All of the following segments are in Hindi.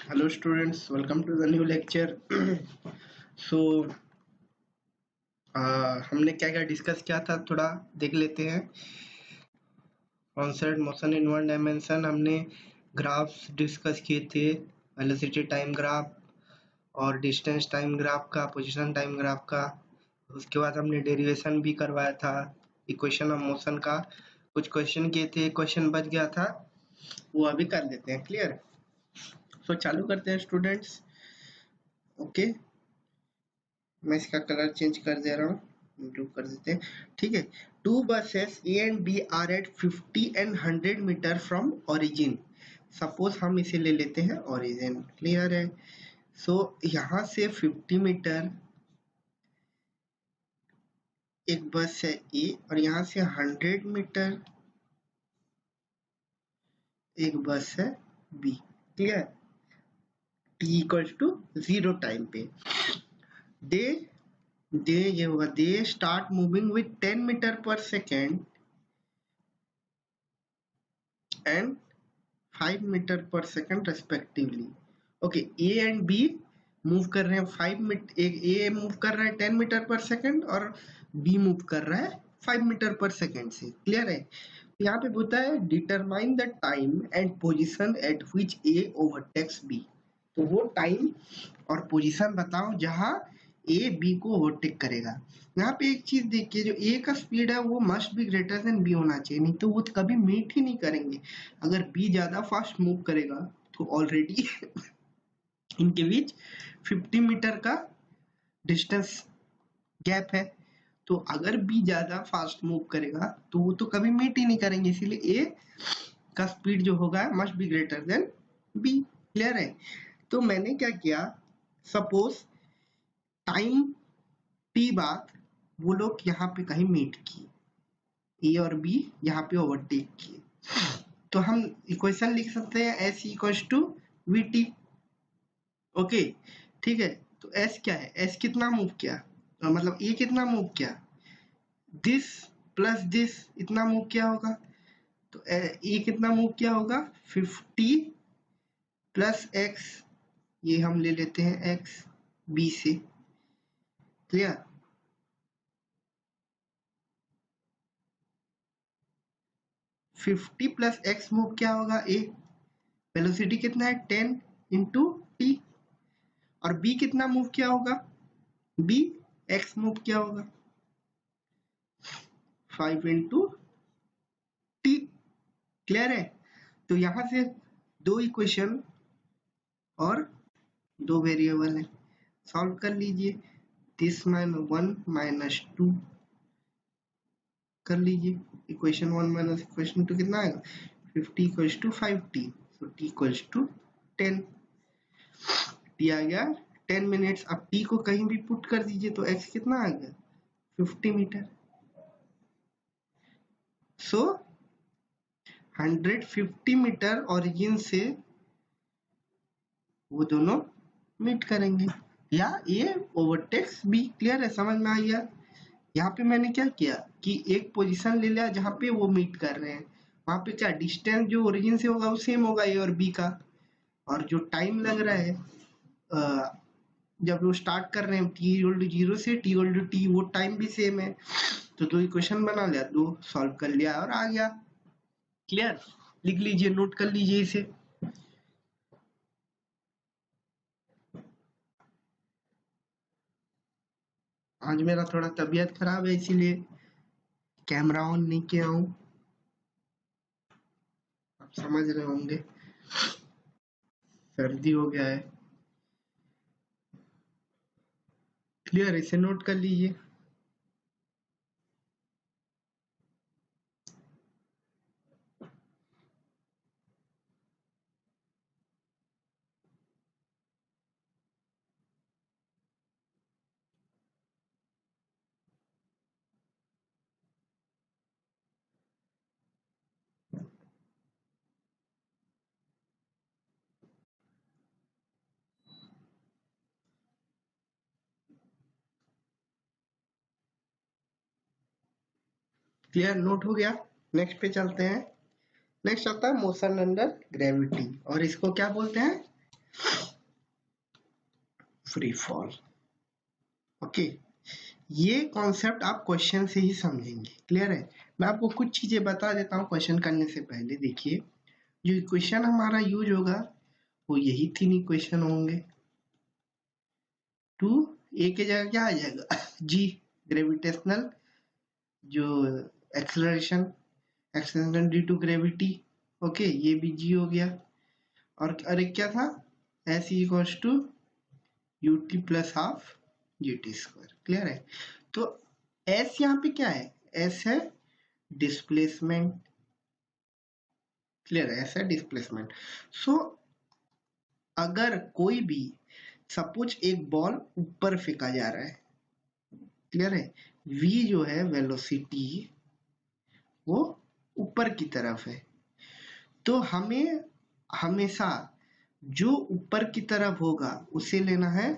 Hello students, welcome to the new lecture. so हमने क्या क्या डिस्कस किया था थोड़ा देख लेते हैं. Concept motion in one dimension हमने ग्राफ्स डिस्कस किए थे, वेलोसिटी टाइम ग्राफ और डिस्टेंस टाइम ग्राफ का, पोजीशन टाइम ग्राफ का. उसके बाद हमने डेरिवेशन भी करवाया था इक्वेशन ऑफ मोशन का. कुछ क्वेश्चन किए थे, क्वेश्चन बच गया था, वो अभी कर लेते हैं. क्लियर? सो चालू करते हैं स्टूडेंट्स. ओके, मैं इसका कलर चेंज कर दे रहा हूँ, इम्प्रूव कर देते हैं. ठीक है. Two buses A and B are at 50 and 100 metre from origin. Suppose हम इसे ले लेते हैं ओरिजिन. क्लियर है? सो यहाँ से 50 मीटर एक बस है ए और यहाँ से 100 मीटर एक बस है B. Clear? T equal to 0 time पे दे ये होगा, they start moving with 10 metre पर सेकेंड एंड 5 मीटर पर second respectively. Okay, A and B move कर रहे हैं 5 मीटर, ए मूव कर रहा है 10 मीटर पर सेकेंड और बी मूव कर रहा है 5 मीटर पर सेकेंड से. क्लियर है? यहाँ पे होता है determine the time and position at which A overtakes B. तो वो टाइम और पोजीशन बताओ जहां ए बी को ओवरटेक करेगा. यहाँ पे एक चीज देखिए, जो ए का स्पीड है वो must be greater than B होना चाहिए, नहीं तो वो कभी मीट ही नहीं करेंगे. अगर बी ज्यादा फास्ट मूव करेगा तो ऑलरेडी इनके बीच 50 मीटर का डिस्टेंस गैप है. तो अगर बी ज्यादा फास्ट मूव करेगा तो वो तो कभी मीट ही नहीं करेंगे, इसीलिए ए का स्पीड जो होगा must be greater than B. Clear है? तो मैंने क्या किया, सपोज टाइम टी बाद वो लोग यहाँ पे कहीं मीट किए, ए और बी यहाँ पे ओवरटेक किए, तो हम इक्वेशन लिख सकते हैं S equals to V T. Okay, ठीक है. तो एस क्या है, एस कितना मूव किया, मतलब ए कितना मूव किया, दिस प्लस दिस इतना मूव किया होगा. तो ए कितना मूव किया होगा, 50 प्लस एक्स, ये हम ले लेते हैं एक्स बी से. Clear? Fifty plus x move क्या होगा, ए वेलोसिटी कितना है 10 इंटू टी. और बी कितना मूव किया होगा, बी एक्स मूव किया होगा 5 इंटू टी. क्लियर है? तो यहां से दो इक्वेशन और दो वेरिएबल है, सॉल्व कर लीजिए. दिस माइनस 1 माइनस 2 कर लीजिए. इक्वेशन 1 माइनस इक्वेशन 2 कितना आएगा, 50 equals to 5t. So t equals to 10. T आ गया 10 मिनट्स. अब टी को कहीं भी पुट कर दीजिए तो एक्स कितना आ गया, 50 मीटर. सो 150 मीटर ओरिजिन से वो दोनों मीट करेंगे या ए ओवरटेक्स बी. क्लियर है? समझ में आ गया? यहाँ पे मैंने क्या किया कि एक पोजीशन ले लिया जहाँ पे वो मीट कर रहे हैं, वहां पे क्या डिस्टेंस जो ओरिजिन से होगा वो सेम होगा ए और बी का, और जो टाइम लग रहा है जब वो स्टार्ट कर रहे हैं टी इक्वल टू 0 से टी इक्वल टू टी, वो टाइम भी सेम है. तो दो इक्वेशन बना लिया, दो सॉल्व कर लिया और आ गया. क्लियर? लिख लीजिए, नोट कर लीजिए इसे. आज मेरा थोड़ा तबीयत खराब है इसीलिए कैमरा ऑन नहीं किया हूँ, आप समझ रहे होंगे, सर्दी हो गया है. क्लियर? इसे नोट कर लीजिए. क्लियर? नोट हो गया. नेक्स्ट पे चलते हैं. नेक्स्ट आता है मोशन अंडर ग्रेविटी, और इसको क्या बोलते हैं, फ्री फॉल। ओके, ये कॉन्सेप्ट आप क्वेश्चन से ही समझेंगे। क्लियर है? मैं आपको कुछ चीजें बता देता हूँ क्वेश्चन करने से पहले। देखिए, जो इक्वेशन हमारा यूज होगा वो यही 3 इक्वेशन होंगे। 2 ए के जगह क्या आ जाएगा? जी, ग्रेविटेशनल जो acceleration, acceleration due to gravity. Okay, ये भी जी हो गया। और अरे क्या था? S equals to U T plus half G T square. Clear है? तो एस यहाँ पे क्या है? एस है डिस्प्लेसमेंट। क्लियर है? एस है डिस्प्लेसमेंट। सो अगर कोई भी सपोज एक बॉल ऊपर फेंका जा रहा है, क्लियर है, v जो है वेलोसिटी वो ऊपर की तरफ है, तो हमें हमेशा जो ऊपर की तरफ होगा उसे लेना है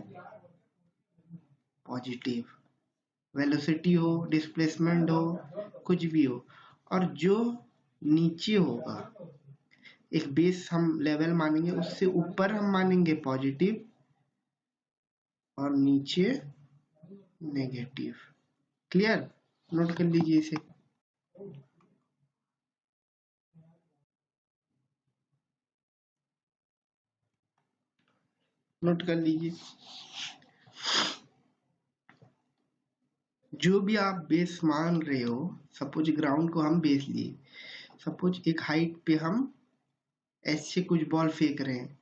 पॉजिटिव। वेलोसिटी हो, डिस्प्लेसमेंट हो, कुछ भी हो। और जो नीचे होगा, एक बेस हम लेवल मानेंगे, उससे ऊपर हम मानेंगे पॉजिटिव और नीचे नेगेटिव। क्लियर? नोट कर लीजिए इसे। नोट कर लीजिए। जो भी आप बेस मान रहे हो, सपोज ग्राउंड को हम बेस लिए, सपोज एक हाइट पे हम ऐसे कुछ बॉल फेंक रहे हैं,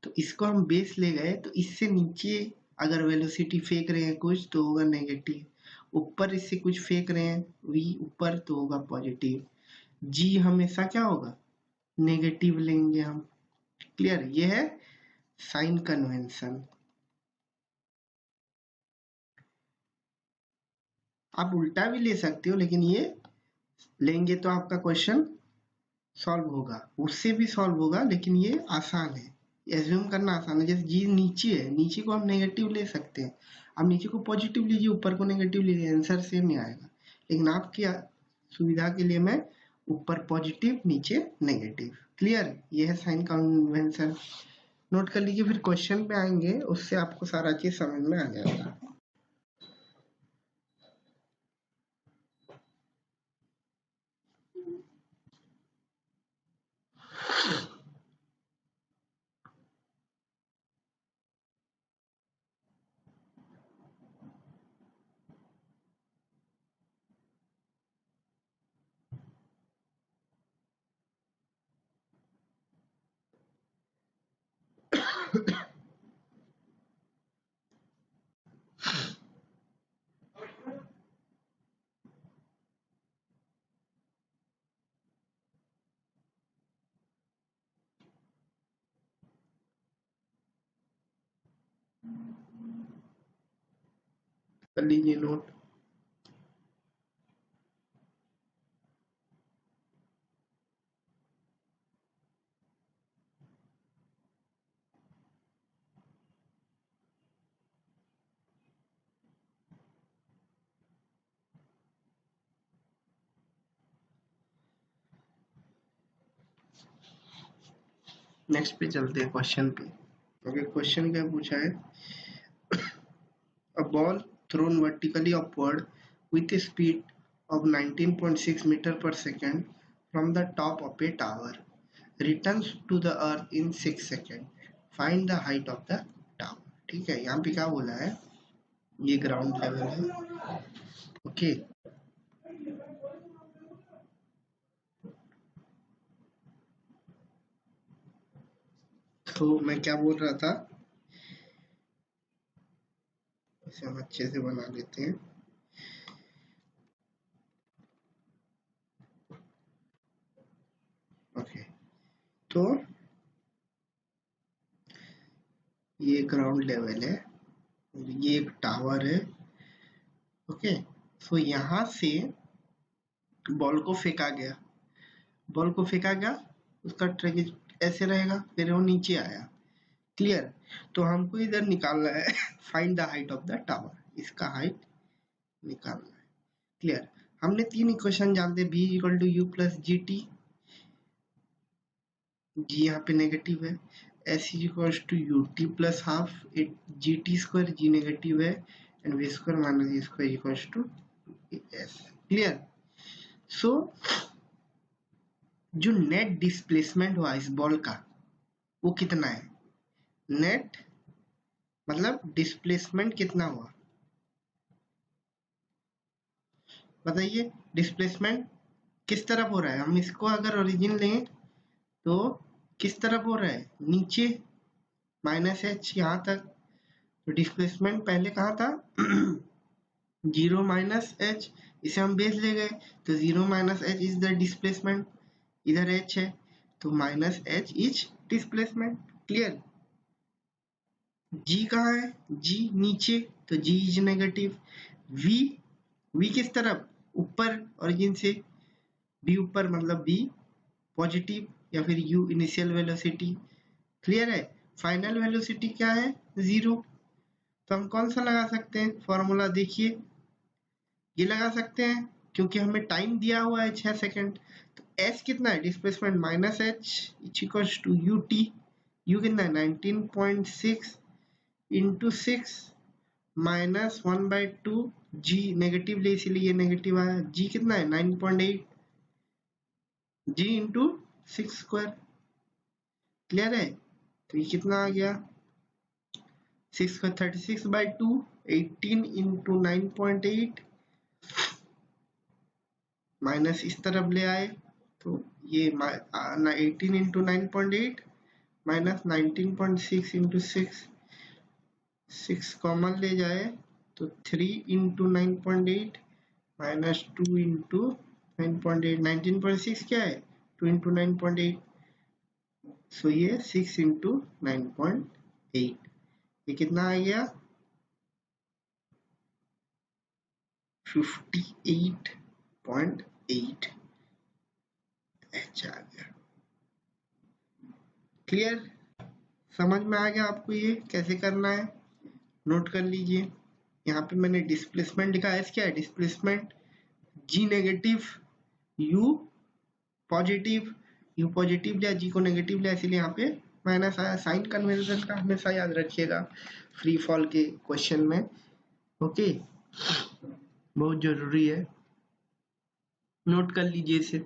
तो इसको हम बेस ले गए, तो इससे नीचे अगर वेलोसिटी फेंक रहे हैं कुछ तो होगा नेगेटिव, ऊपर इससे कुछ फेंक रहे हैं v ऊपर तो होगा पॉजिटिव, g हमेशा क्या होगा? नेगेटिव लेंगे हम। क्लियर? ये है साइन कन्वेंशन। आप उल्टा भी ले सकते हो, लेकिन ये लेंगे तो आपका क्वेश्चन सॉल्व होगा, उससे भी सॉल्व होगा, लेकिन ये आसान है, एज्यूम करना आसान है। जैसे जी नीचे है, नीचे को हम नेगेटिव ले सकते हैं, आप नीचे को पॉजिटिव लीजिए, ऊपर को नेगेटिव लीजिए, आंसर सेम ही आएगा। लेकिन आपकी सुविधा के लिए मैं ऊपर पॉजिटिव नीचे नेगेटिव। क्लियर? ये है साइन कन्वेंशन। नोट कर लीजिए, फिर क्वेश्चन पे आएंगे, उससे आपको सारा चीज समझ में आ जाएगा। कर लीजिए नोट। नेक्स्ट पे चलते हैं, क्वेश्चन पे। ओके, क्वेश्चन क्या पूछा है? A ball thrown vertically upward with a speed of 19.6 meter per second from the top of a tower returns to the earth in 6 seconds. Find the height of the tower. ठीक है, यहाँ पे क्या बोला है? ये ग्राउंड लेवल है। ओके, तो मैं क्या बोल रहा था, इसे हम अच्छे से बना लेते हैं। ओके, तो ये ग्राउंड लेवल है, ये एक टावर है। ओके, तो यहाँ से बॉल को फेंका गया, बॉल को फेंका गया, उसका ट्रैक ऐसे रहेगा, फिर वो नीचे आया। क्लियर? तो हमको इधर निकालना है find the height of the tower, इसका हाइट निकालना है। क्लियर? हमने 3 इक्वेशन जानते हैं, b equal to U plus G T, G यहाँ पे नेगेटिव है, S is equal to U T plus half it G T square, G negative है, and V square minus G square equal to S. Clear? So जो नेट डिस्प्लेसमेंट हुआ इस बॉल का वो कितना है? नेट मतलब डिस्प्लेसमेंट कितना हुआ बताइए। डिस्प्लेसमेंट किस तरफ हो रहा है? हम इसको अगर ओरिजिन लें तो किस तरफ हो रहा है? नीचे, माइनस एच यहाँ तक। तो डिस्प्लेसमेंट पहले कहाँ था? 0 माइनस एच, इसे हम बेस ले गए तो 0 minus H is the displacement. इधर एच है तो minus H is displacement. Clear? G कहाँ है? जी नीचे, तो G is negative. V, V किस तरफ? ऊपर ओरिजिन से, बी ऊपर मतलब बी पॉजिटिव, या फिर यू इनिशियल वेलोसिटी। क्लियर है? फाइनल वेलोसिटी क्या है? 0। तो हम कौन सा लगा सकते हैं फॉर्मूला? देखिए ये लगा सकते हैं क्योंकि हमें टाइम दिया हुआ है 6 सेकंड। तो एस कितना है? Displacement minus H equals to you T. U कितना है? 19.6 इंटू 6 माइनस 1/2। जी नेगेटिव ले इसीलिए नेगेटिव आया। जी कितना है? 9.8 जी इंटू 6 स्क्वायर। क्लियर है? तो ये कितना आ गया? 6 का 36/2, 18 इंटू 9.8 माइनस इस तरफ ले आए तो ये 18 इंटू 9.8 माइनस 19.6 इंटू 6, 6 कॉमन ले जाए तो 3 इंटू 9.8 माइनस 2 इंटू 9.8, 19.6 क्या है? 2 इंटू 9.8, सो ये 6 इंटू 9.8, ये कितना आ गया? 58.8 एच आ गया। क्लियर? समझ में आ गया आपको ये कैसे करना है? नोट कर लीजिए। यहाँ पे मैंने डिस्प्लेसमेंट लिखा है। क्या है displacement? G negative U positive, U positive लिया, जी को नेगेटिव लिया, इसलिए यहाँ पे माइनस आया। साइन कन्वेंशन का हमेशा याद रखिएगा फ्री फॉल के क्वेश्चन में। ओके, बहुत जरूरी है, नोट कर लीजिए इसे।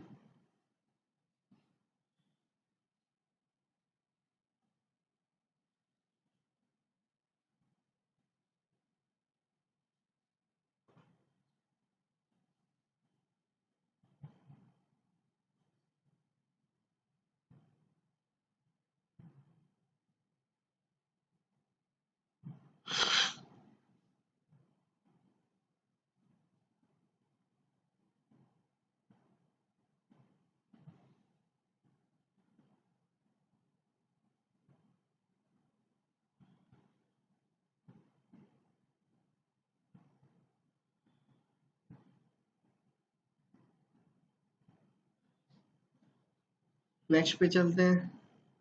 नेक्स्ट पे चलते हैं,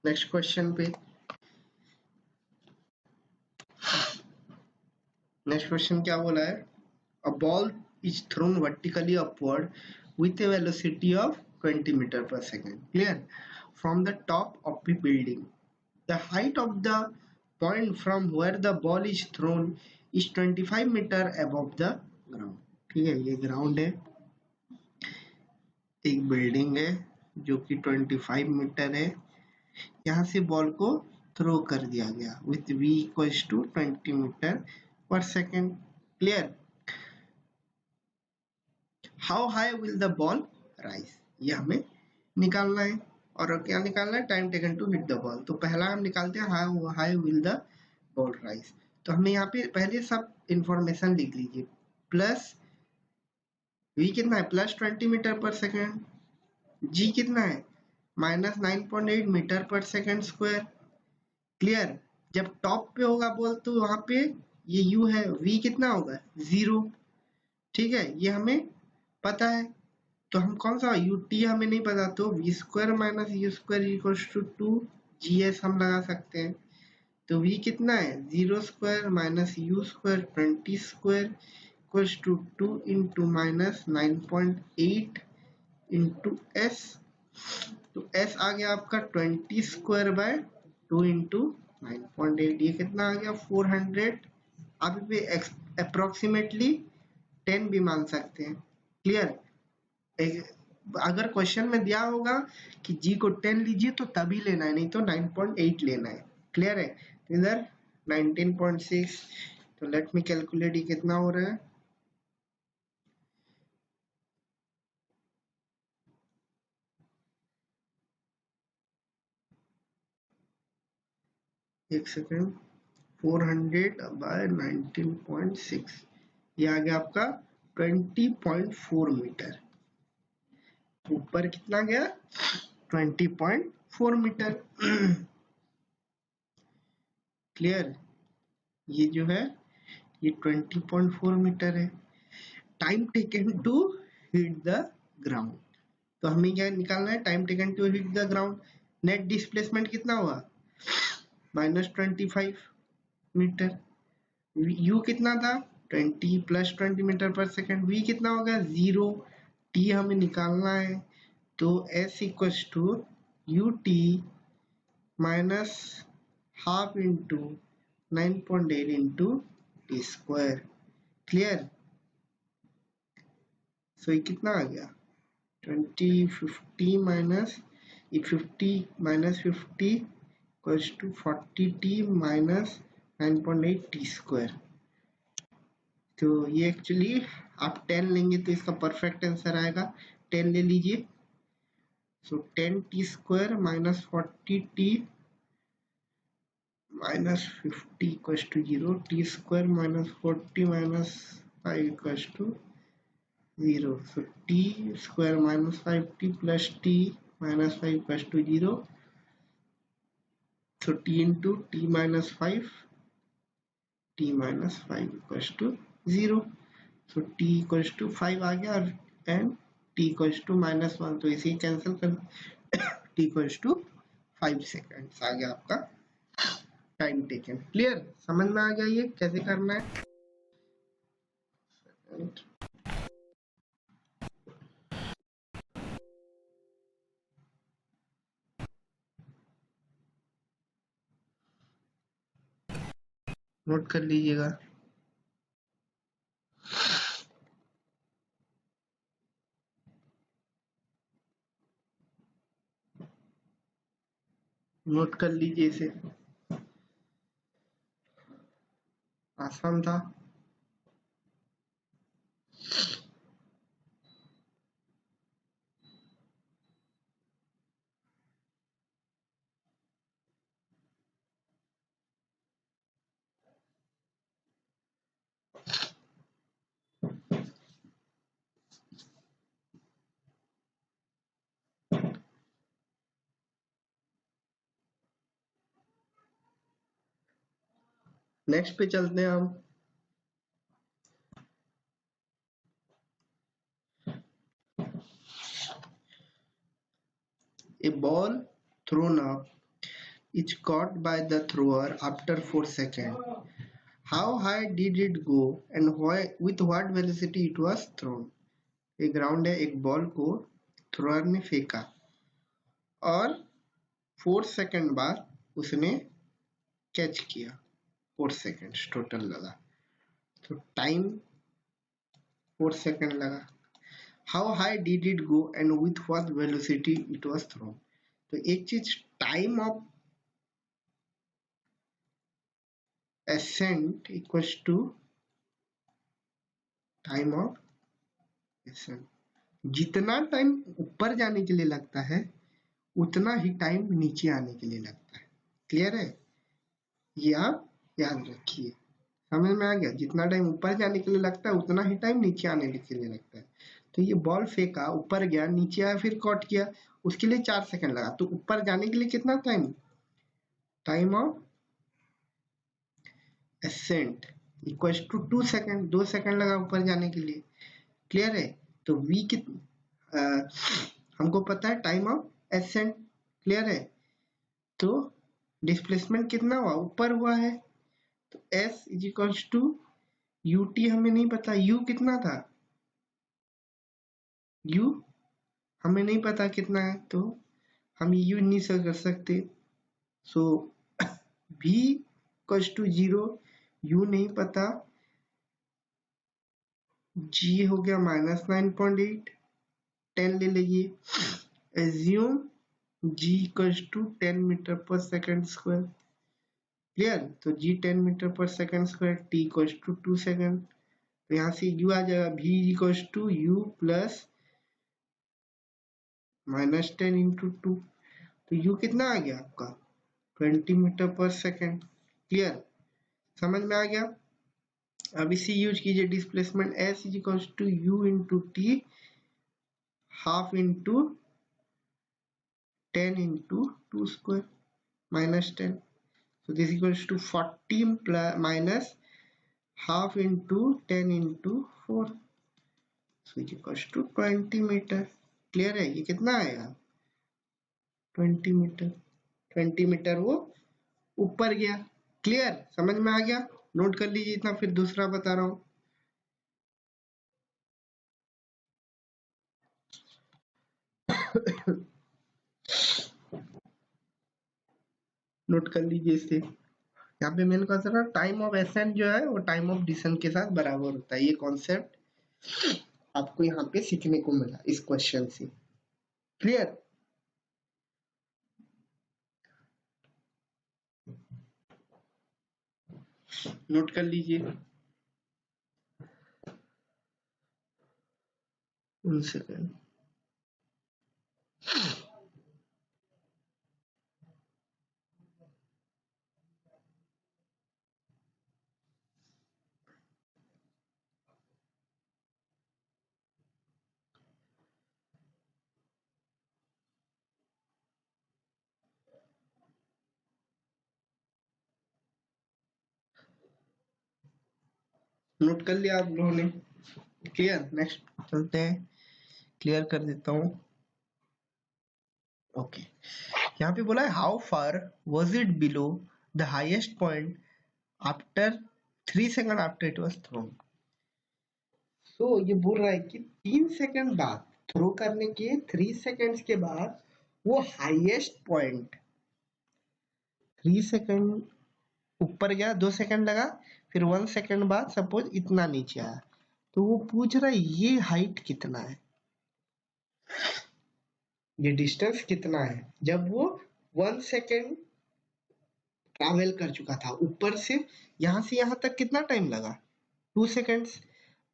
नेक्स्ट क्वेश्चन पे। नेक्स्ट क्वेश्चन क्या बोला है? A ball is thrown vertically upward with a velocity of 20 meter per second, clear, from the top of the building. The height of the point from where the ball is thrown is 25 meter above the ground. ठीक है, ये ग्राउंड है, एक बिल्डिंग है जो कि 25 मीटर है। यहाँ से बॉल को थ्रो कर दिया गया with v equals to 20 metre पर second. Clear? How high will the ball rise, ये हमें निकालना है। और क्या निकालना है? Time taken to hit the ball. तो पहला हम निकालते हैं how high will the ball rise. तो हमें यहाँ पे पहले सब इंफॉर्मेशन लिख लीजिए। प्लस v कितना है? प्लस 20 मीटर पर सेकेंड। g कितना है? माइनस 9.8 मीटर पर सेकेंड स्क्वायर। क्लियर? जब टॉप पे होगा बॉल तो वहां पे ये u है, v कितना होगा? 0। ठीक है, ये हमें पता है। तो हम कौन सा यू टी हमें नहीं पता, तो V square minus you square equals to 2 GS हम लगा सकते हैं। तो v कितना है? 0 square minus you square 20 square equals to 2 into minus 9.8 into s. तो एस आ गया आपका 20 स्क्वायर बाय 2 इंटू 9.8, ये कितना आ गया 400। आप पे अप्रोक्सीमेटली 10 भी मान सकते हैं। क्लियर? अगर क्वेश्चन में दिया होगा कि जी को 10 लीजिए तो तभी लेना है, नहीं तो 9.8 लेना है। क्लियर है? इधर 19.6, तो लेट मी कैलकुलेट, ये कितना हो रहा है। एक सेकेंड, 400 बाय 19.6, ये आ गया आपका 20.4 मीटर। ऊपर कितना गया 20.4 मीटर। क्लियर? ये जो है ये 20.4 मीटर है। Time taken to hit the ground, तो हमें क्या निकालना है, time taken to hit the ground. Net displacement कितना हुआ -25 मीटर। यू कितना था 20 + 20 मीटर पर सेकेंड। वी कितना होगा 0। टी हमें निकालना है, तो S equals to you T minus half into 9.8 into T square. Clear? So ये कितना आ गया 50 minus 50 equals to 40t minus 9.8 T square. तो ये एक्चुअली आप 10 लेंगे तो इसका परफेक्ट आंसर आएगा। 10 ले लीजिए, so 10t square minus 40t minus 50 equals to 0। T square minus 40 minus 5 equals to 0। So t square minus 5t plus t minus 5 equals to 0। So t into t minus 5, t minus 5 equals to 0। So t equals to 5 आ गया, और एंड t इक्वल्स टू -1, तो इसे कैंसिल कर t इक्वल्स टू 5 सेकेंड्स आ गया आपका टाइम टेकन। क्लियर? समझ में आ गया ये कैसे करना है। नोट कर लीजिएगा। नोट कर लीजिए इसे, आसान था। नेक्स्ट पे चलते हैं हम। A ball thrown up is caught by the thrower after 4 seconds. How high did it go and with what velocity it was thrown? एक ग्राउंड है, एक बॉल को थ्रोअर ने फेंका और 4 सेकंड बाद उसने कैच किया। 4 सेकंड्स टोटल लगा, तो टाइम 4 सेकंड लगा। How high did it go and with what velocity it was throne. तो एक चीज time of ascent equals to time of ascent। जितना टाइम ऊपर जाने के लिए लगता है उतना ही टाइम नीचे आने के लिए लगता है। क्लियर है? ये आप याद रखिए। समझ में आ गया? जितना टाइम ऊपर जाने के लिए लगता है उतना ही टाइम नीचे आने के लिए लगता है। तो ये बॉल फेंका, ऊपर गया, नीचे आया, फिर कॉट किया, उसके लिए 4 सेकंड लगा। तो ऊपर जाने के लिए कितना time, time of ascent equals to 2 second. 2 second लगा ऊपर जाने के लिए। क्लियर है? तो v हमको पता है टाइम ऑफ एसेंट। क्लियर है? तो डिस्प्लेसमेंट कितना हुआ, ऊपर हुआ है, तो s is equals to ut हमें नहीं पता, u कितना था, u हमें नहीं पता कितना है, तो हम u नहीं कर सकते। सो v इक्वल्स टू 0, u नहीं पता, g हो गया -9.8, 10 ले लीजिए, assume g equals to 10 metre per second square. Clear? तो g 10 metre per second square, t equals to 2 second, तो यहाँ से u आ जाएगा v equals to u plus -10 into 2, तो u कितना आ गया आपका 20 मीटर पर सेकंड। क्लियर? समझ में आ गया? अब इसी यूज कीजिए, displacement s is equals to u into t half into 10 into 2 square -10, so this equals to 40 plus minus half into 10 into 4, so it equals to 20 metre. Clear है? ये कितना आएगा 20 मीटर, 20 मीटर वो ऊपर गया। क्लियर? समझ में आ गया? नोट कर लीजिए इतना, फिर दूसरा बता रहा हूं। नोट कर लीजिए इसे। यहाँ पे मैंने कहा था टाइम ऑफ एसेंट जो है वो टाइम ऑफ डिसेंट के साथ बराबर होता है। ये कॉन्सेप्ट आपको यहाँ पे सीखने को मिला इस क्वेश्चन से। क्लियर? नोट कर लीजिए। 1 सेकेंड। नोट कर लिया आप लोगों ने? क्लियर? नेक्स्ट चलते हैं, क्लियर कर देता हूँ। ओके, यहाँ पे बोला है how far was it below the highest point after 3 second after it was thrown. So ये बोल रहा है कि 3 सेकंड बाद, थ्रो करने के 3 सेकंड्स के बाद वो हाईएस्ट पॉइंट 3 सेकंड ऊपर गया, 2 सेकंड लगा, फिर 1 सेकंड बाद सपोज इतना नीचे आया, तो वो पूछ रहा है ये हाइट कितना है, ये डिस्टेंस कितना है जब वो 1 सेकंड ट्रैवल कर चुका था ऊपर से। यहाँ से यहाँ तक कितना टाइम लगा 2 सेकंड्स,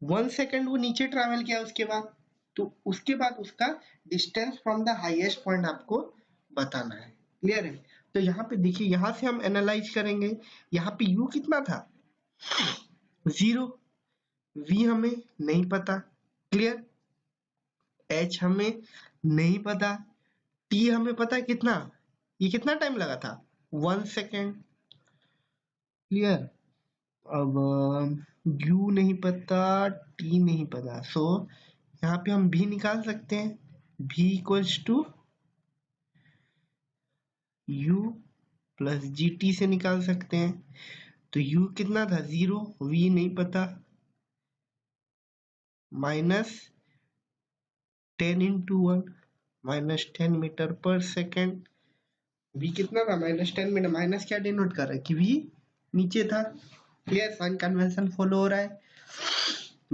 1 सेकंड वो नीचे ट्रैवल किया उसके बाद, तो उसके बाद उसका distance from the highest point आपको बताना है। क्लियर है? तो यहाँ पे देखिए, यहाँ से हम एनालाइज करेंगे। यहाँ पे u कितना था 0, v हमें नहीं पता। क्लियर? h हमें नहीं पता, t हमें पता है कितना, ये कितना टाइम लगा था 1 सेकेंड। क्लियर? अब u नहीं पता, t नहीं पता, सो यहाँ पे हम v निकाल सकते हैं, v equals to u plus gt से निकाल सकते हैं। तो u कितना था 0, v नहीं पता, माइनस 10 इंटू 1 -10 मीटर पर सेकेंड। v कितना था -10 मीटर, माइनस क्या डिनोट कर रहा है कि v नीचे था। क्लियर? साइन कन्वेंशन फॉलो हो रहा है।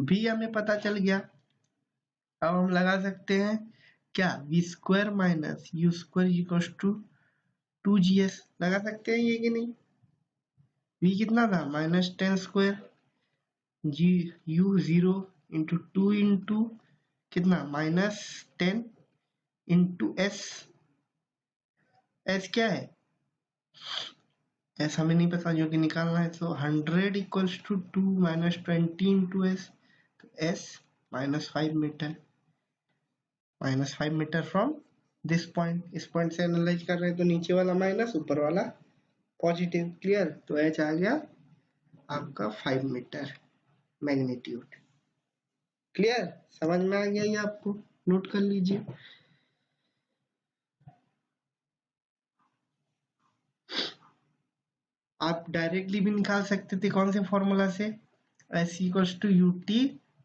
v हमें पता चल गया। अब हम लगा सकते हैं क्या, v square minus u square equals to 2gs, लगा सकते हैं ये कि नहीं। v कितना था -10 square, g u 0 into 2 into कितना -10 इंटू s, s क्या है, s हमें नहीं पता जो कि निकालना है, तो 100 equals to 2 minus 20 into s, तो s -5 metre, -5 metre from this point. इस पॉइंट से एनालाइज कर रहे हैं तो नीचे वाला माइनस, ऊपर वाला पॉजिटिव। क्लियर? तो h आ गया आपका 5 मीटर मैग्नीट्यूड। क्लियर? समझ में आ गया ये आपको? नोट कर लीजिए। आप डायरेक्टली भी निकाल सकते थे, कौन से फॉर्मूला से, s equals to U T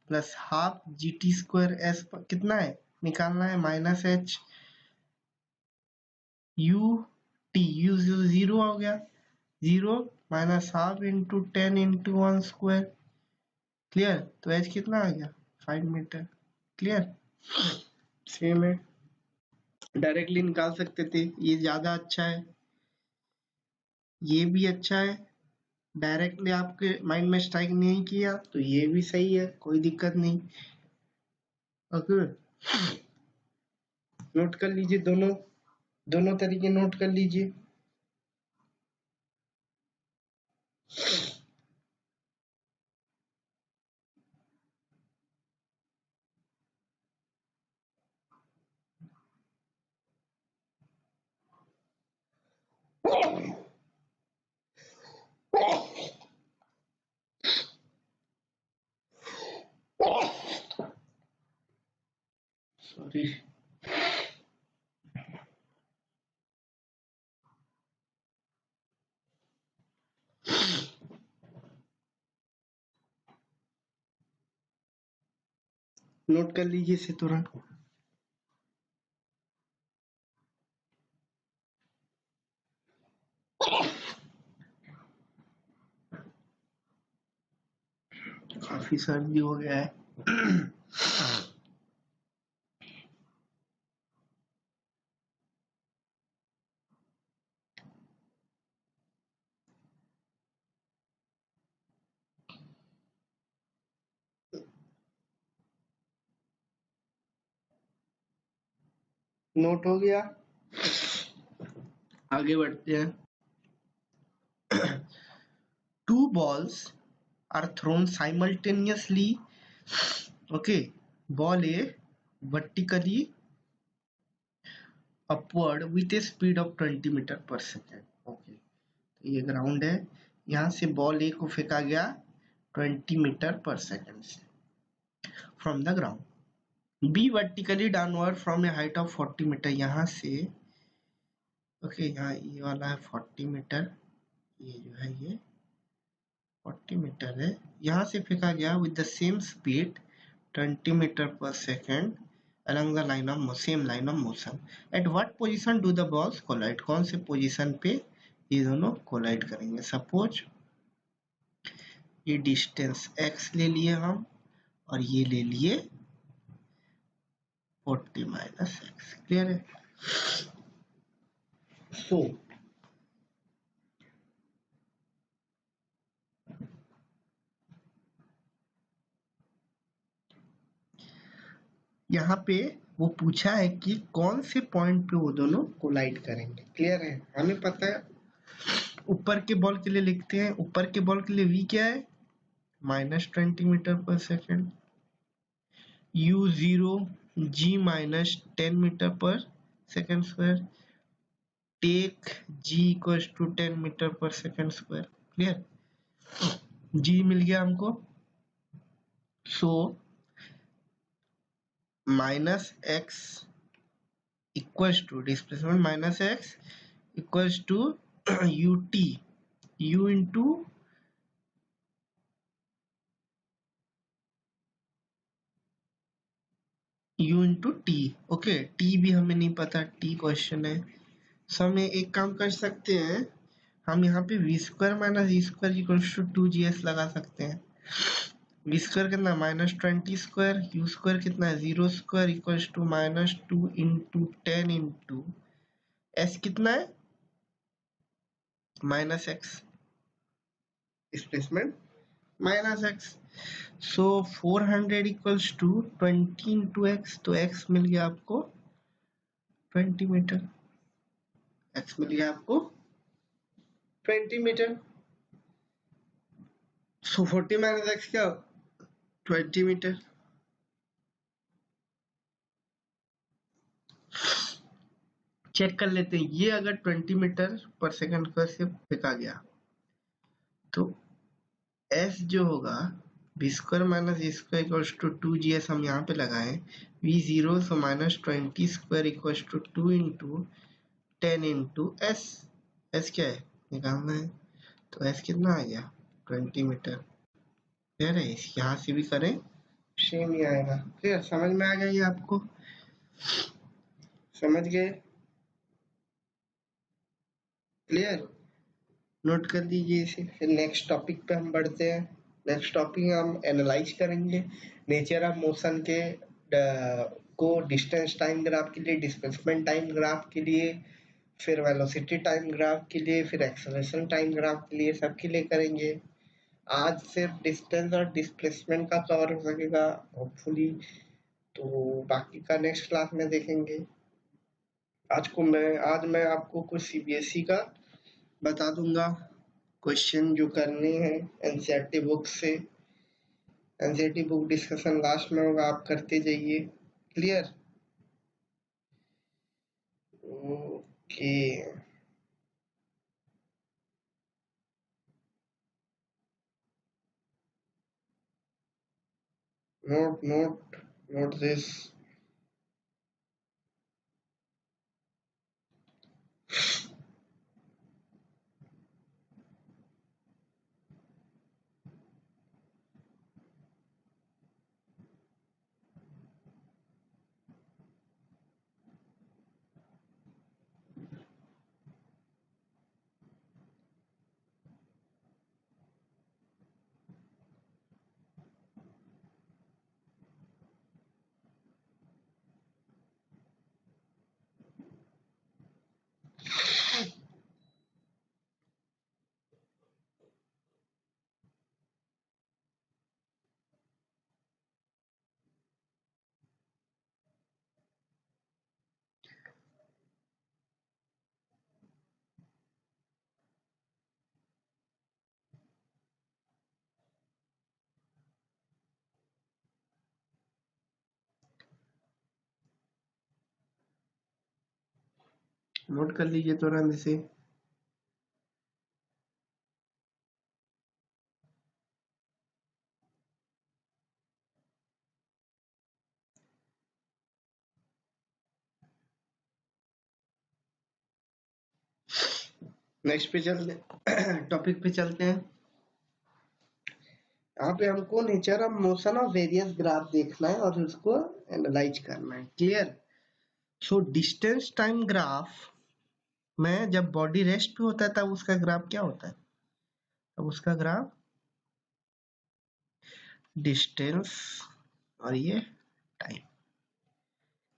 plus half G T square, s कितना है निकालना है -h, u t u 0 हो गया, 0 minus half into 10 into 1 square. Clear? तो एच कितना आ गया? 5 मीटर। क्लियर? सेम है, डायरेक्टली निकाल सकते थे। ये ज्यादा अच्छा है, ये भी अच्छा है। डायरेक्टली आपके माइंड में स्ट्राइक नहीं किया तो ये भी सही है, कोई दिक्कत नहीं। ओके, नोट कर लीजिए, दोनों दोनों तरीके नोट कर लीजिए। सॉरी, नोट कर लीजिए इसे तुरंत। काफी सर्दी हो गया है। नोट हो गया, आगे बढ़ते हैं। Two balls are thrown simultaneously. Okay, ball A vertically upward with a speed of 20 metre पर सेकेंड। ओके, तो ये ग्राउंड है, यहाँ से बॉल ए को फेंका गया 20 मीटर पर सेकेंड से from the ground. Be vertically downward from a height of 40 metre, यहाँ से ओके, यहाँ ये वाला है 40 मीटर, ये जो है ये 40 मीटर है, यहाँ से फेंका गया with the same speed 20 metre पर second along the line of same line of motion. At what position do the balls collide? कौन से पोजीशन पे ये दोनों कोलाइड करेंगे? सपोज ये डिस्टेंस x ले लिए हम और ये ले लिए 40 माइनस एक्स। क्लियर है? सो यहाँ पे वो पूछा है कि कौन से पॉइंट पे वो दोनों कोलाइड करेंगे। क्लियर है? हमें पता है, ऊपर के बॉल के लिए लिखते हैं, ऊपर के बॉल के लिए v क्या है? -20 मीटर पर सेकेंड, u0 g -10 मीटर पर second square, take g equals to 10 metre पर सेकेंड स्क्वायर। क्लियर? g मिल गया हमको। So minus x equals to displacement minus x equals to you t, u into u into t. Okay, t भी हमें नहीं पता, टी क्वेश्चन है। सो हम एक काम कर सकते हैं, हम यहाँ पे v square minus e square equals to 2gs लगा सकते हैं। वी स्क्वायर कितना? -20 स्क्वायर, यू स्क्वायर कितना है? 0 square equals to -2 into 10 into s कितना है? -x, displacement -x। So 400 equals to 20 into x, तो x मिल गया आपको 20 मीटर। x मिल गया आपको 20 मीटर। सो 40 माइनस एक्स क्या? 20 मीटर। चेक कर लेते हैं, ये अगर 20 मीटर पर सेकंड पर से फेंका गया तो s जो होगा b square minus e square equals to 2gs, हम यहाँ पे लगाए v0, so -20 square equals to 2 into 10 into s. S क्या है? निकालना है, तो एस कितना आ गया? 20 मीटर। क्लियर है? यहाँ से भी करें सेम ही आएगा। क्लियर? समझ में आ गया ये आपको? समझ गए? क्लियर? नोट कर दीजिए इसे। फिर नेक्स्ट टॉपिक पे हम बढ़ते हैं। नेक्स्ट टॉपिक हम एनालाइज करेंगे नेचर ऑफ मोशन के को डिस्टेंस टाइम ग्राफ के लिए, डिस्प्लेसमेंट टाइम ग्राफ के लिए, फिर वेलोसिटी टाइम ग्राफ के लिए, फिर एक्सेलरेशन टाइम ग्राफ के लिए, सबके लिए करेंगे। आज सिर्फ डिस्टेंस और डिस्प्लेसमेंट का कवर हो सकेगा होपफुली, तो बाकी का नेक्स्ट क्लास में देखेंगे। आज मैं आपको कुछ सीबीएसई का बता दूंगा क्वेश्चन जो करने हैं एनसीईआरटी बुक से। एनसीईआरटी बुक डिस्कशन लास्ट में होगा, आप करते जाइए। Clear? Okay. Note this. Note कर लीजिए तुरंत इसे। नेक्स्ट पे चलते टॉपिक पे चलते हैं। यहाँ पे हमको nature of motion of various graph देखना है और उसको एनालाइज करना है। Clear? So distance time graph में जब बॉडी रेस्ट पे होता है तब उसका ग्राफ क्या होता है? तब उसका ग्राफ डिस्टेंस और ये टाइम।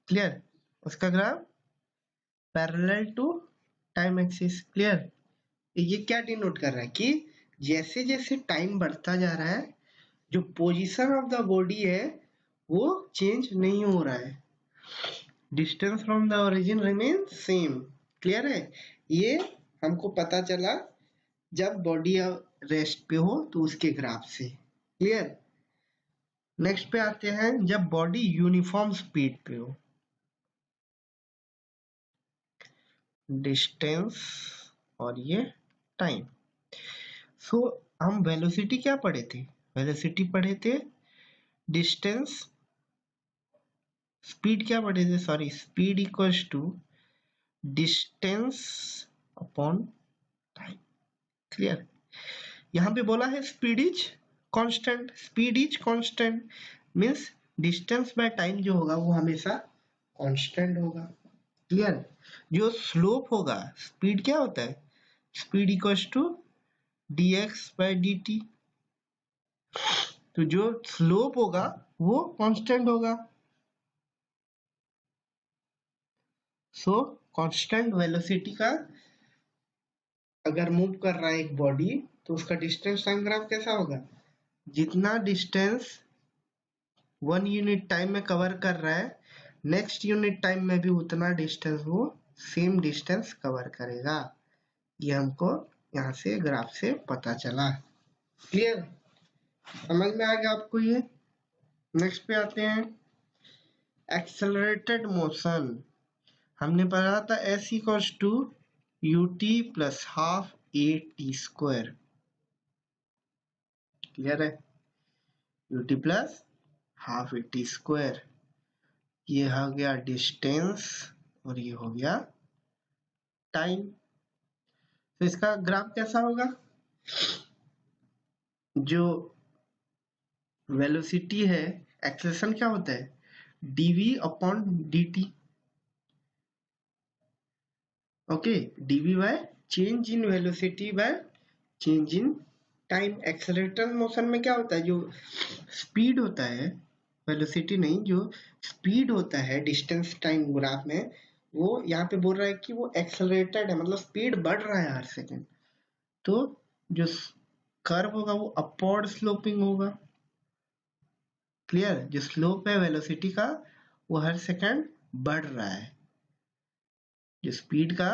क्लियर? उसका graph parallel to time axis. Clear? ये क्या डिनोट कर रहा है कि जैसे जैसे टाइम बढ़ता जा रहा है जो पोजीशन ऑफ द बॉडी है वो चेंज नहीं हो रहा है। Distance from the origin remain same. Clear है? ये हमको पता चला जब बॉडी रेस्ट पे हो तो उसके ग्राफ से। क्लियर? नेक्स्ट पे आते हैं जब बॉडी यूनिफॉर्म स्पीड पे हो। डिस्टेंस और ये टाइम। सो हम वेलोसिटी क्या पढ़े थे? वेलोसिटी पढ़े थे डिस्टेंस, स्पीड क्या पढ़े थे? Sorry, speed equals to distance upon time. Clear? यहाँ पे बोला है speed is constant. Speed is constant means distance by time जो होगा वो हमेशा कांस्टेंट होगा। क्लियर? जो स्लोप होगा, स्पीड क्या होता है? Speed equals to dx by dt। तो जो स्लोप होगा वो कांस्टेंट होगा। सो कांस्टेंट वेलोसिटी का अगर मूव कर रहा है एक बॉडी तो उसका डिस्टेंस टाइम ग्राफ कैसा होगा? जितना डिस्टेंस 1 यूनिट टाइम में कवर कर रहा है नेक्स्ट यूनिट टाइम में भी उतना डिस्टेंस वो सेम डिस्टेंस कवर करेगा। ये हमको यहाँ से ग्राफ से पता चला। क्लियर? समझ में आ गया आपको ये? नेक्स्ट पे आते हैं एक्सेलरेटेड मोशन। हमने पढ़ा था s equals to ut plus half a t square. Clear है? ut plus half a t square. ये हो गया डिस्टेंस और ये हो गया टाइम। तो इसका ग्राफ कैसा होगा? जो वेलोसिटी है, एक्सेलरेशन क्या होता है? dv upon dt। Okay, dv by change in velocity by change in time. Accelerator motion में क्या होता है, जो स्पीड होता है, वेलोसिटी नहीं, जो स्पीड होता है डिस्टेंस टाइम ग्राफ में, वो यहाँ पे बोल रहा है कि वो एक्सेलरेटेड है, मतलब स्पीड बढ़ रहा है हर सेकेंड। तो जो कर्व होगा वो अपवर्ड स्लोपिंग होगा। क्लियर? जो स्लोप है वेलोसिटी का वो हर सेकंड बढ़ रहा है, जो स्पीड का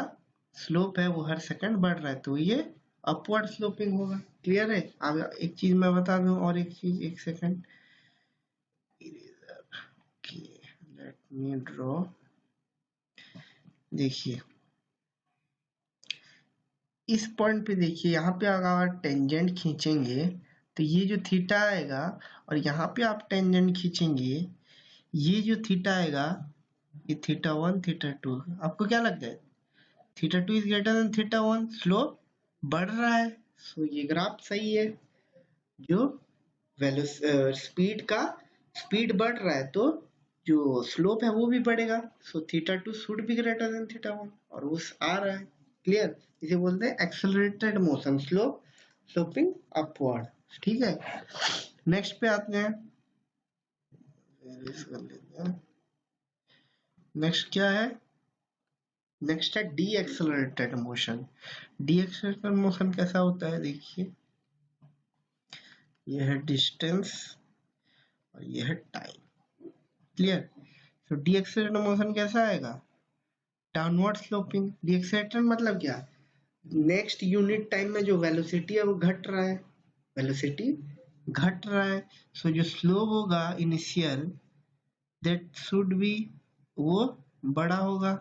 स्लोप है वो हर सेकंड बढ़ रहा है, तो ये अपवर्ड स्लोपिंग होगा। क्लियर है? अब एक चीज मैं बता दूं, और एक चीज, एक सेकंड, लेट मी ड्रॉ। देखिए इस पॉइंट पे, देखिए यहाँ पे अगर टेंजेंट खींचेंगे तो ये जो थीटा आएगा, और यहाँ पे आप टेंजेंट खींचेंगे, ये जो थीटा आएगा, ये थीटा 1 थीटा 2, आपको क्या लगता है? Theta 2 is greater than theta 1, slope बढ़ रहा है। सो ये ग्राफ सही है, जो स्पीड का स्पीड बढ़ रहा है तो जो स्लोप है वो भी बढ़ेगा। So theta 2 should be greater then theta 1, और वो आ रहा है। क्लियर? इसे बोलते हैं एक्सेलरेटेड मोशन, स्लोपिंग अपवर्ड। ठीक है, नेक्स्ट पे आते हैं। नेक्स्ट क्या है? नेक्स्ट है D accelerated motion. D accelerated motion कैसा होता है? देखिए यह है डिस्टेंस और यह है टाइम। क्लियर? तो डी एक्सेलरेटेड मोशन कैसा आएगा? Downward sloping. डी एक्सेलरेटेड मतलब क्या? नेक्स्ट यूनिट टाइम में जो वेलोसिटी है वो घट रहा है, वेलोसिटी घट रहा है। सो जो स्लोप होगा इनिशियल, दैट शुड बी, वो बड़ा होगा।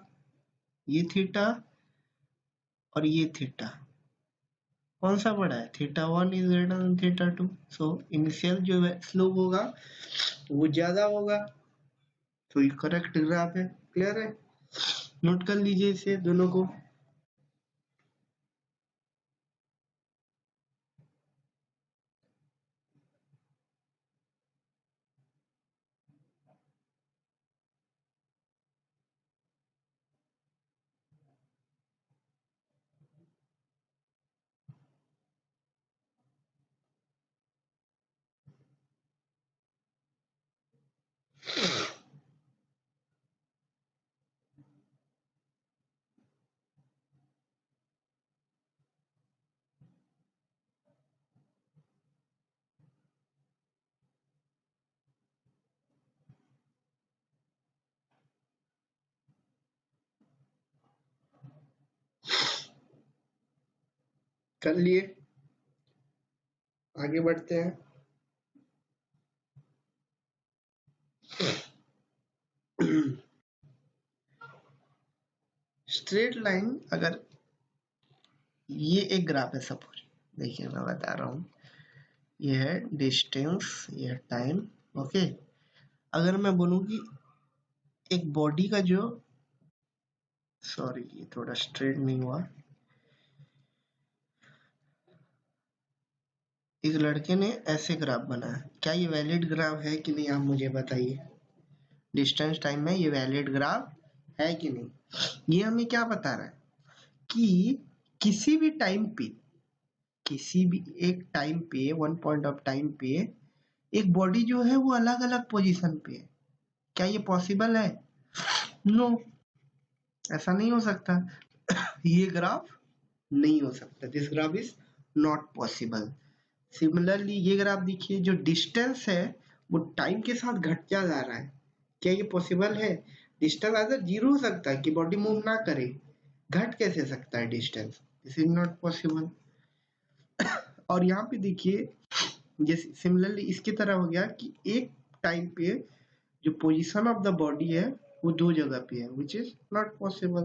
ये थीटा और ये थीटा कौन सा बड़ा है? Theta 1 is greater than theta 2। So initial जो स्लोप होगा वो ज्यादा होगा। तो ये करेक्ट ग्राफ है। क्लियर है? नोट कर लीजिए इसे दोनों को। कर लिए, आगे बढ़ते हैं। स्ट्रेट लाइन, अगर ये एक ग्राफ है सपोज, देखिए मैं बता रहा हूँ, ये है डिस्टेंस, ये है टाइम। ओके, अगर मैं बोलूँ कि एक बॉडी का जो, सॉरी ये थोड़ा स्ट्रेट नहीं हुआ, इस लड़के ने ऐसे ग्राफ बनाया, क्या ये वैलिड ग्राफ है कि नहीं, आप मुझे बताइए। डिस्टेंस टाइम में ये वैलिड ग्राफ है कि नहीं? ये हमें क्या बता रहा है कि किसी भी टाइम पे, किसी भी एक टाइम पे, वन पॉइंट ऑफ टाइम पे एक बॉडी जो है वो अलग अलग पोजीशन पे है। क्या ये पॉसिबल है? नो, ऐसा नहीं हो सकता। ये ग्राफ नहीं हो सकता, this graph is not possible. Similarly ये ग्राफ देखिए, जो डिस्टेंस है वो टाइम के साथ घटता जा रहा है। क्या ये पॉसिबल है? डिस्टेंस अगर जीरो हो सकता है कि बॉडी मूव ना करे, घट कैसे सकता है distance? This is not possible. और यहाँ पे देखिए, जैसे सिमिलरली इसकी तरह हो गया कि एक टाइम पे जो पोजीशन ऑफ द बॉडी है वो दो जगह पे है, विच इज नॉट पॉसिबल।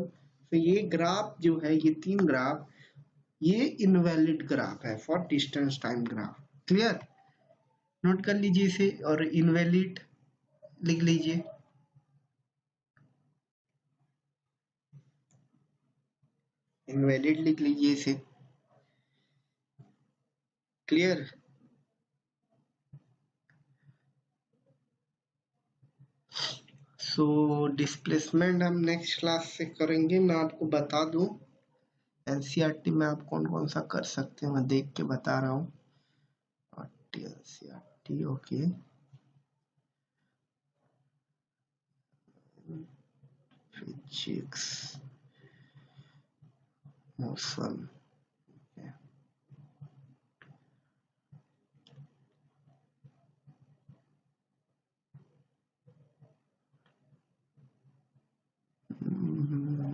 तो ये ग्राफ जो है, ये तीन ग्राफ, ये इनवैलिड ग्राफ है for distance time graph. Clear? Note कर लीजिए इसे और इनवैलिड लिख लीजिए। इनवैलिड लिख लीजिए इसे। क्लियर? सो डिस्प्लेसमेंट हम नेक्स्ट क्लास से करेंगे। मैं आपको बता दूं एनसीईआरटी में आप कौन कौन सा कर सकते हैं मैं देख के बता रहा हूँ। एनसीईआरटी ओके, फिजिक्स, मौसम,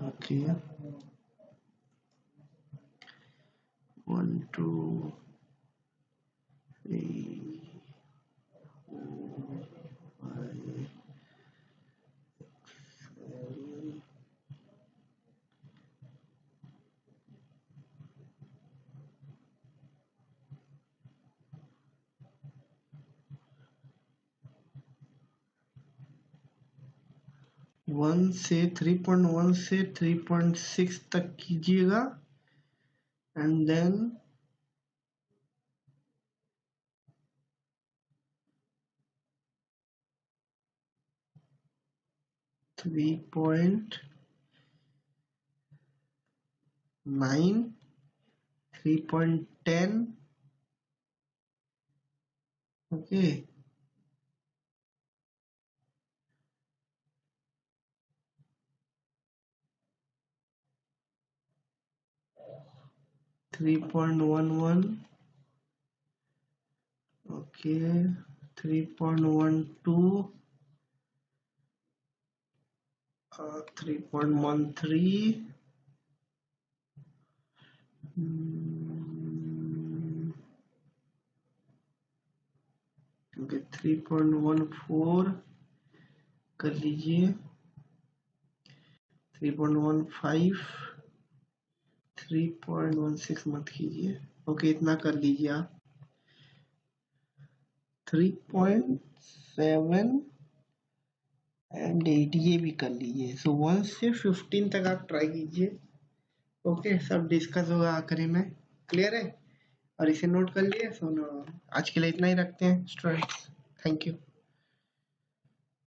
ओके 1 2 3 1 से 3.1 से 3.6 तक कीजिएगा and then 3.9 3.10 okay 3.11 okay 3.12 3.13 okay 3.14 कर लीजिए 3.15 3.16 मत कीजिए ओके इतना कर लीजिए आप 3.7 एंड 8 ये भी कर लीजिए। सो 1 से 15 तक आप ट्राई कीजिए। ओके सब डिस्कस होगा आखिरी में, क्लियर है? और इसे नोट कर लिए। सो आज के लिए इतना ही रखते हैं स्टूडेंट्स, थैंक यू।